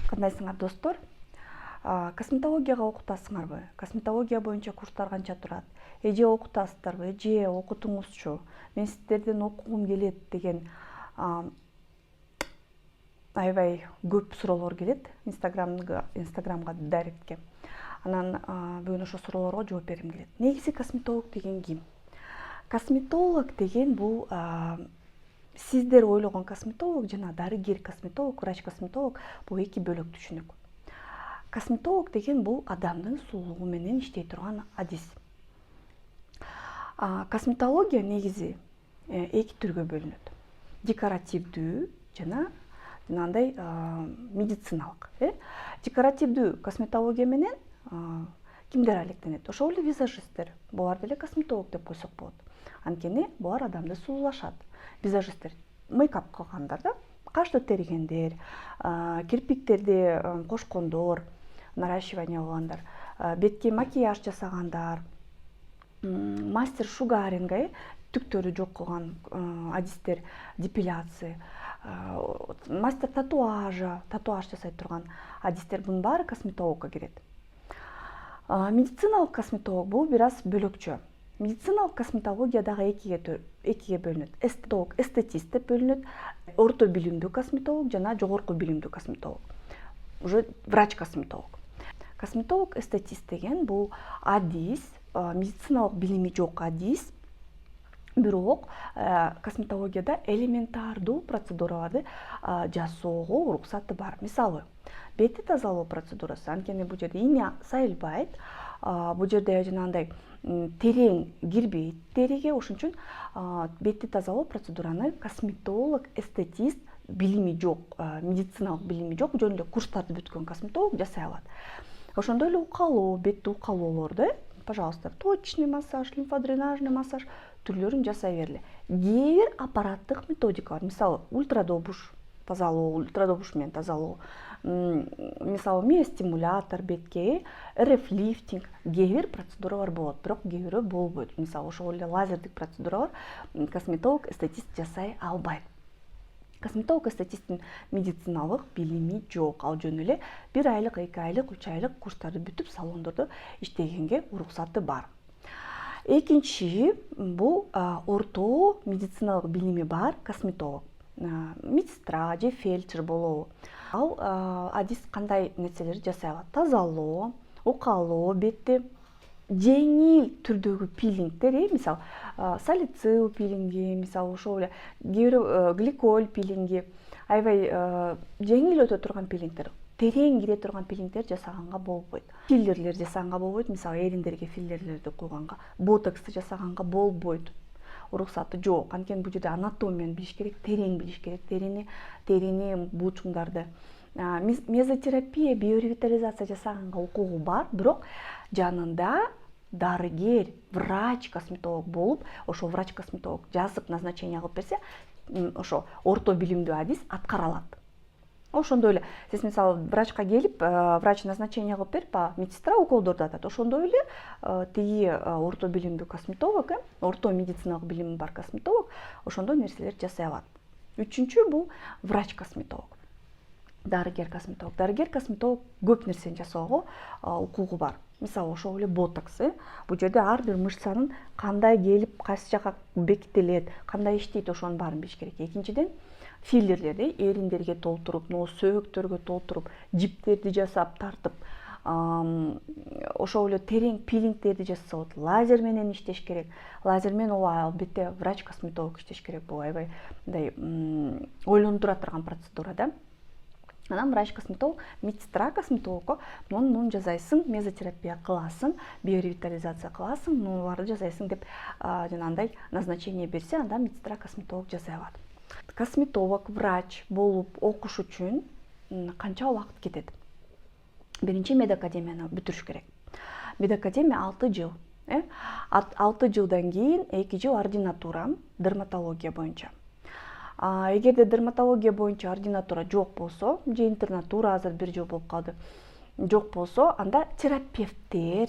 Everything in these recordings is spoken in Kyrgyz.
Кандайсыңар достор? Косметологияга окутасыңарбы? Косметология боюнча курстар канча турат? Эже окутасыздарбы? Эже окутуңузчу. Мен сиздерден окугум келет деген аябай көп суроолор келет Инстаграмга дайректке. Анан бүгүн ошо суроолорго жооп бергим келет. Негизи косметолог деген ким? Косметолог деген бул сиздер ойлогон косметолог жана дарыгер косметолог, врач-косметолог бул эки бөлөк түшүнүк. Косметолог деген бул адамдын сулуулугу менен иштей турган адис. Косметология негизи эки түргө бөлүнөт. Декоративдүү жана жанагындай медициналык. Декоративдүү косметология менен кимдер алектенет? Ошол эле визажисттер. Булар деле косметолог деп койсок болот. Анткени булар адамды сулуулашат. Визажисттер мейкап кылгандар да, кашты тергендер, кирпиктерди кошкондор, наращивание кылгандар, бетке макияж жасагандар, мастер шугаринга, түктөрү жок кылган адистер, депиляция, мастер татуаж жасай турган адистер, бунун баары косметологко кирет. Медициналык косметолог бул бир аз бөлөкчө. Медициналык косметология дагы экиге бөлүнөт. Эстетолог, эстетист деп бөлүнөт. Орто билимдүү косметолог жана жогорку билимдүү косметолог. Уже врач-косметолог. Косметолог, эстетист деген бул адис, медициналык билими жок адис. Бирок косметологияда элементардуу процедураларды жасоого уруксаты бар. Мисалы, бетти тазалоо процедурасы, анткени бул жерде ийне сайылбайт, бул жерде жанагындай терең кирбейт териге, ошон үчүн бетти тазалоо процедураны косметолог, эстетист билими жок, медициналык билими жок, жөн эле курстарды бүткөн косметолог жасай алат. Ошондой эле укалоо, бетти укалоолорду, пожалуйста, точный массаж, лимфодренажный массаж түрлөрүн жасай бергиле. Кээ бир аппараттык методика бар. Мисалы, ультрадобуш тазалоо, ультрадобуш менен тазалоо. Мисалы, миостимулятор бетке, РФ лифтинг, кээ бир процедуралар болот, бирок кээ бирөө болбойт. Мисалы, ошол эле лазердик процедуралар косметолог, эстетист жасай албайт. Косметолог, эстетисттин медициналык билими жок. Ал жөн эле 1 айлык, 2 айлык, 3 айлык курстарды бүтүп, салондордо иштегенге уруксаты бар. Экинчи бул орто медициналык билими бар косметолог. Медсестра же фельдшер болобу. Ал адис кандай нерселерди жасай алат? Тазалоо, укалоо бетти, жеңил түрдөгү пилингдер, мисалы, салицил пилинги, мисалы, ошол эле гликоль пилинги, аябай жеңил өтө турган пилингдер, терең кире турган пилингдер жасаганга болбойт. Филлерлер жасаганга болбойт, мисалы, эриндерге филлерлерди куйганга, ботоксты жасаганга болбойт. Уруксаты жок. Анткени бул жерде анатомияны билиш керек, терең билиш керек, терини, буучуңдарды. Мезотерапия, биоревитализация жасаганга укугу бар, бирок жанында дарыгер, врач-косметолог болуп, ошол врач-косметолог жазып назначение кылып берсе, ошо орто билимдүү адис аткара алат. Ошондой эле, сиз мисалы врачка келип, врач назначение кылып берип, медсестра уколдорду атат. Ошондой эле тиги орто билимдүү косметолог, орто медициналык билими бар косметолог ошондой нерселерди жасай алат. Үчүнчү бул врач-косметолог. Дарыгер косметолог. Дарыгер косметолог көп нерсени жасоого укугу бар. Мисалы, ошол эле ботокс, бул жерде ар бир мышцанын кандай келип, кайсы жака бекитилет, кандай иштейт, ошонун баарын билиш керек. Экинчиден, филлерлерди эриндерге толтуруп, сөөктөргө толтуруп, жиптерди жасап, тартып, ошол эле терең пилингдерди жасаса болот. Лазер менен иштеш керек. Лазер менен албетте врач-косметолог иштеш керек. Бул аябай мындай ойлондура турган процедура да. Анан врач-косметолог, медсестра косметологко муну жасайсың, мезотерапия кыласың, биоревитализация кыласың, мунуларды жасайсың деп жанагындай назначение берсе, анда медсестра косметолог жасай алат. Косметолог, врач болуп окуш үчүн канча убакыт кетет? Биринчи медакадемияны бүтүрүш керек. Медакадемия 6 жыл. 6 жылдан кийин 2 жыл ординатура дерматология боюнча. Эгерде дерматология боюнча ординатура жок болсо, же интернатура азыр 1 жыл болуп калды, жок болсо, анда терапевттер,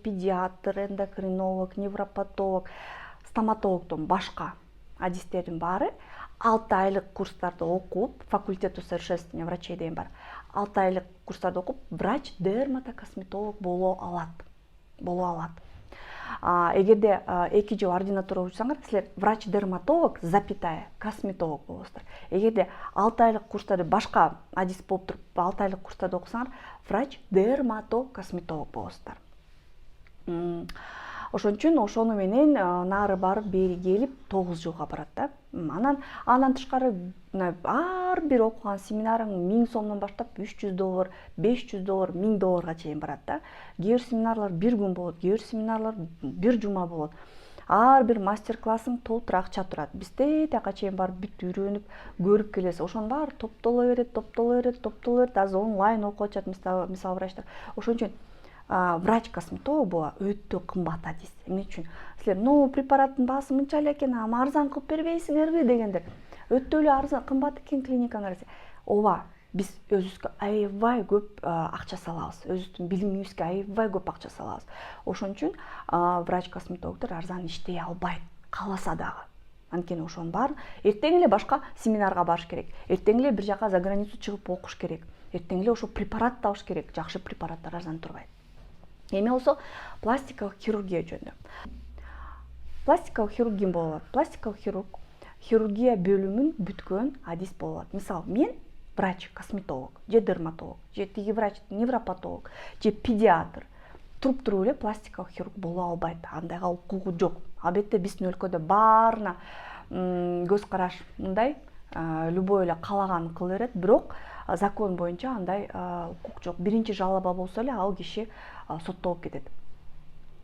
педиатр, эндокринолог, невропатолог, стоматологдон башка адистердин баары 6 айлык курстарды окуп, факультет усовершенствования врачей деген бар. 6 айлык курстарды окуп, врач дерматокосметолог боло алат. Эгерде 2 жыл ординатура учсаңар, силер врач дерматолог, запятая, косметолог болосуздар. Эгерде 6 айлык курстарды башка адис болуп туруп, 6 айлык курстарды окусаңар, врач дерматокосметолог болосуздар. Ошон үчүн ошону менен нары барып бери келип 9 жылга барат да. Андан тышкары ар бир окуган семинарың 1000 сомдон баштап $300, $500, $1000 чейин барат да. Кээ бир семинарлар бир күн болот, кээ бир семинарлар бир жума болот. Ар бир мастер-классың толтура акча турат. Бизде тияка чейин барып бүт үйрөнүп, көрүп келесиз. Ошонун баары топтоло берет. Азыр онлайн окуп атышат мисалы врачтар. Ошон үчүн врач-косметолог боло өтө кымбат адис. Эмне үчүн? Силер, препараттын баасы мынча эле экен, ама арзан кылып бербейсиңерби дегендер. Өтө эле арзан, кымбат экен клиникаңар десе. Ооба, биз өзүбүзгө аябай көп акча салабыз. Өзүбүздүн билимибизге аябай көп акча салабыз. Ошон үчүн врач-косметологдор арзан иштей албайт, кааласа дагы. Анткени ошонун баарын эртең эле башка семинарга барыш керек. Эртең эле бир жака за границу чыгып окуш керек. Эртең эле ошо препарат табыш керек. Жакшы препараттар арзан турбайт. Эми болсо пластикалык хирургия жөнүндө. Пластикалык хирург ким боло алат? Пластикалык хирург хирургия бөлүмүн бүткөн адис боло алат. Мисалы, мен врач, косметолог, же дерматолог, же тиги врач, невропатолог, же педиатр туруп эле пластикалык хирург боло албайт. Андайга укугу жок. Албетте биздин өлкөдө баарына көз караш мындай, любой эле каалаганын кыла берет, бирок закон боюнча андай укук жок. Биринчи жалоба болсо эле ал киши соттолуп кетет.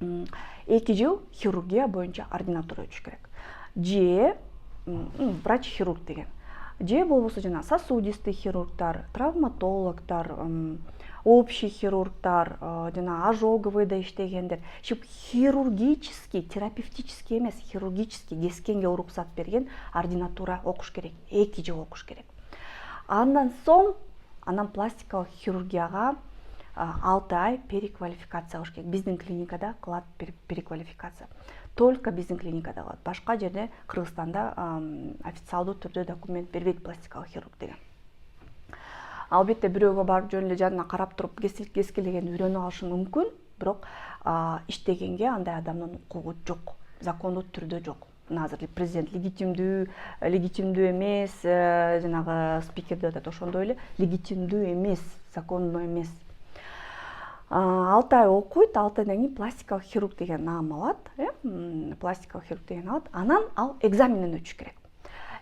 2 жыл хирургия боюнча ординатура өтүш керек. Же врач-хирург деген. Же болбосо жана сосудистый хирургдар, травматологдор, общий хирургдар, жана ожоговыйда иштегендер, хирургический, терапевтический эмес, хирургический кескенге уруксат берген ординатура окуш керек. 2 жыл окуш керек. Андан соң пластикалык хирургияга 6 ай переквалификация кылыш керек. Биздин клиникада кылат переквалификация. Только биздин клиникада кылат. Башка жерде, Кыргызстанда официалдуу түрдө документ бербейт пластикалык хирург деген. Албетте бирөөгө барып жөн эле жанына карап туруп кескилеген үйрөнүп алышы мүмкүн, бирок иштегенге андай адамдын укугу жок. Закондуу түрдө жок. Азыр президент легитимдүү эмес, жанагы спикер деп атат, ошондой эле легитимдүү эмес, закондуу эмес. 6 ай окуйт, 6 айдан кийин пластикалык хирург деген наам алат, пластикалык хирург деген алат. Анан ал экзаменден өтүш керек.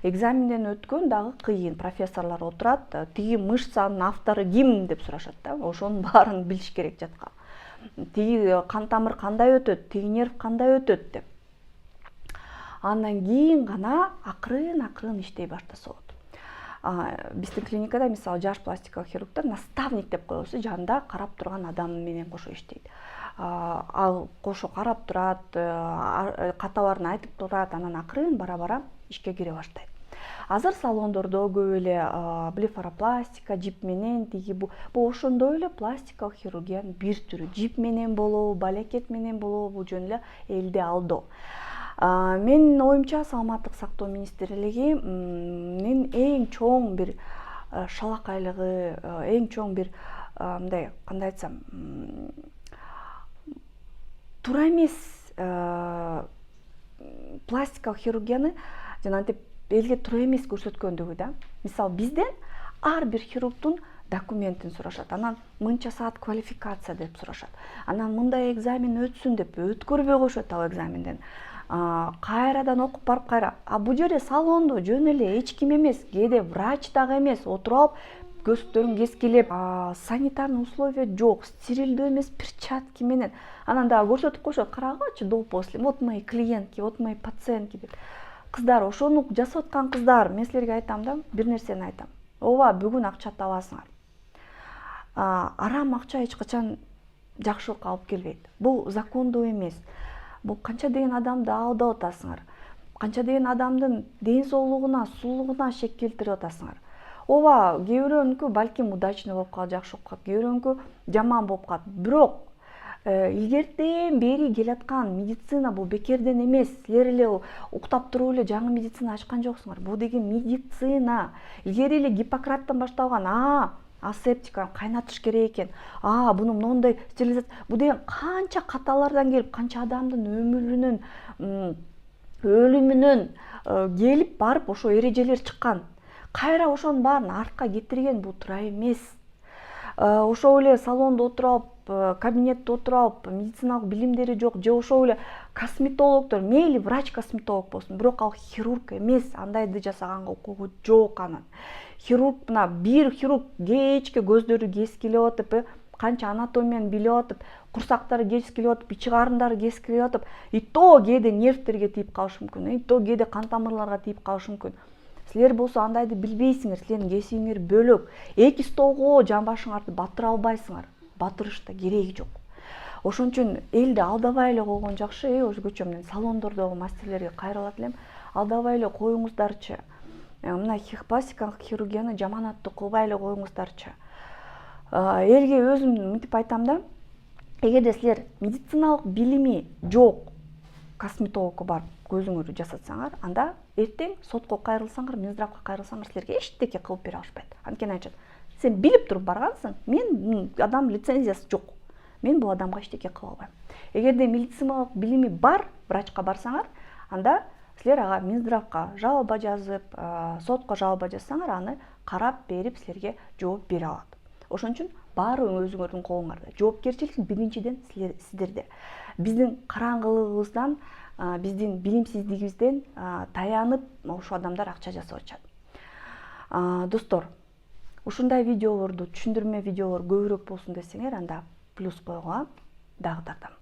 Экзаменден өткөн дагы кыйын, профессорлор отурат, тиги мышцанын автору ким деп сурашат да, ошонун баарын билиш керек жатка. Тиги кан тамыр кандай өтөт, тиги нерв кандай өтөт деп. Андан кийин гана акырын иштей баштаса болот. Биздин клиникада мисалы жаш пластикалык хирургдар наставник деп коебуз, жанында карап турган адам менен кошо иштейт. Ал кошо карап турат, каталарын айтып турат, анан акырын бара ишке кире баштайт. Азыр салондордо көп эле блефаропластика, жип менен тиги бул ошондой эле пластикалык хирургиянын бир түрү. Жип менен болобу, балекет менен болобу, бул жөн эле элди алдоо. Менин оюмча саламаттык сактоо министрлигинин эң чоң бир шалакайлыгы, эң чоң бир мындай, кандай айтсам, туура эмес пластикалык хирургияны жанагынтип элге туура эмес көрсөткөндүгү да. Мисалы, бизден ар бир хирургдун документин сурашат. Анан мынча саат квалификация деп сурашат. Анан мындай экзамен өтсүн деп өткөрбөй коюшат ал экзаменден. Кайрадан окуп барып кайра. Бул жерде салондо жөн эле эч ким эмес, кээде врач дагы эмес, отуруп алып көздөрүн кескилеп, санитарный условия жок, стерилдүү эмес перчатки менен. Анан дагы көрсөтүп коюшат, карагычы допосле, вот мои клиентки, вот мои пациентки деп. Кыздар, ошону жасап аткан кыздар, мен силерге айтам да, бир нерсени айтам. Ооба, бүгүн акча табасыңар. Арам акча эч качан жакшылыкка алып келбейт. Бул закондуу эмес. Бул канча деген адамды алдап атасыңар. Канча деген адамдын ден соолугуна, сулуулугуна шек келтирип атасыңар. Ооба, кээ бирөөнүкү балким удачный болуп калат, жакшы болуп калат, кээ бирөөнүкү жаман болуп калат. Бирок Илгертен бери келаткан медицина бул бекерден эмес. Силер эле уктап туруп эле жаңы медицина ачкан жоксуңар. Бул деген медицина. Илгери эле Гиппократтан башталган. Асептика кайнатыш керек экен. Буну мондой стерилизация. Бул деген канча каталардан келип, канча адамдын өлүмүнөн келип барып ошо эрежелер чыккан. Кайра ошонун баарын артка кетирген бул туура эмес. Ошол эле салондо отуруп, кабинетте отуруп, медициналык билимдери жок, же ошол эле косметологдор, мейли врач-косметолог болсун, бирок ал хирург эмес, андайды жасаганга укугу жок анын. Хирург, бир хирург кечке көздөрү кескилип атып, канча анатомияны билип атып, курсактары кескилип атып, ичи карындары кескилип атып, и то кээде нервтерге тийип калышы мүмкүн, и то кээде кан тамырларга тийип калышы мүмкүн. Силер болсо андайды билбейсиңер, силердин кесибиңер бөлөк. Эки столго жамбашыңарды батыра албайсыңар. Батырышта кереги жок. Ошон үчүн элди алдабай эле койгон жакшы. Өзгөчө менен салондордогу мастерлерге кайрылат элем. Алдабай эле коюңуздарчы. Мына пластикалык хирургияны жаманаттуу кылбай эле коюңуздарчы. Элге өзүм мынтип айтам да, эгерде силер медициналык билими жок косметологко барып көзүңөрдү жасатсаңар, анда эртең сотко кайрылсаңар, Минздравга кайрылсаңар, силерге эчтеке кылып бере алышпайт. Анткени айтышат, сен билип туруп баргансың, мен адам лицензиясы жок. Мен бул адамга эчтеке кыла албайм. Эгерде медициналык билими бар, врачка барсаңар, анда силер ага Минздравга жалоба жазып, сотко жалоба жазсаңар, аны карап берип силерге жооп бере алат. Ошон үчүн баары өзүңөрдүн колуңарда. Жоопкерчилик биринчиден сиздерде. Биздин караңгылыгыбыздан, биздин билимсиздигибизден таянып, ошол адамдар акча жасап атышат. Достор, ушундай видеолорду, түшүндүрмө видеолор көбүрөөк болсун десеңер, анда плюс койгула дагы тартам.